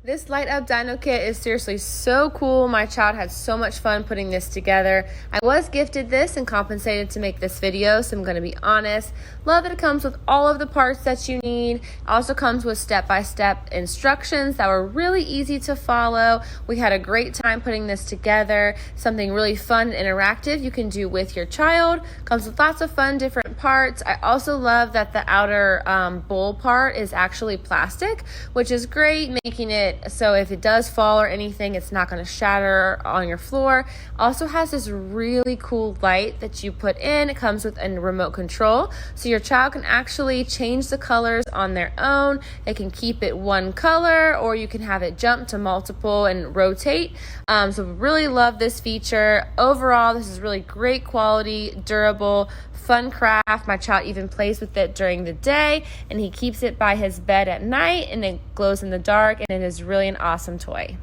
This light up dino kit is seriously so cool. My child had so much fun putting this together. I was gifted this and compensated to make this video, so I'm going to be honest. Love that it comes with all of the parts that you need. It also comes with step-by-step instructions that were really easy to follow. We had a great time putting this together. Something really fun and interactive you can do with your child. Comes with lots of fun different parts. I also love that the outer bowl part is actually plastic, which is great, making it so if it does fall or anything, it's not going to shatter on your floor. Also has this really cool light that you put in. It comes with a remote control, so your child can actually change the colors on their own. They can keep it one color, or you can have it jump to multiple and rotate. So really love this feature. Overall, this is really great quality, durable, fun craft. My child even plays with it during the day, and he keeps it by his bed at night, and it glows in the dark, and it is really an awesome toy.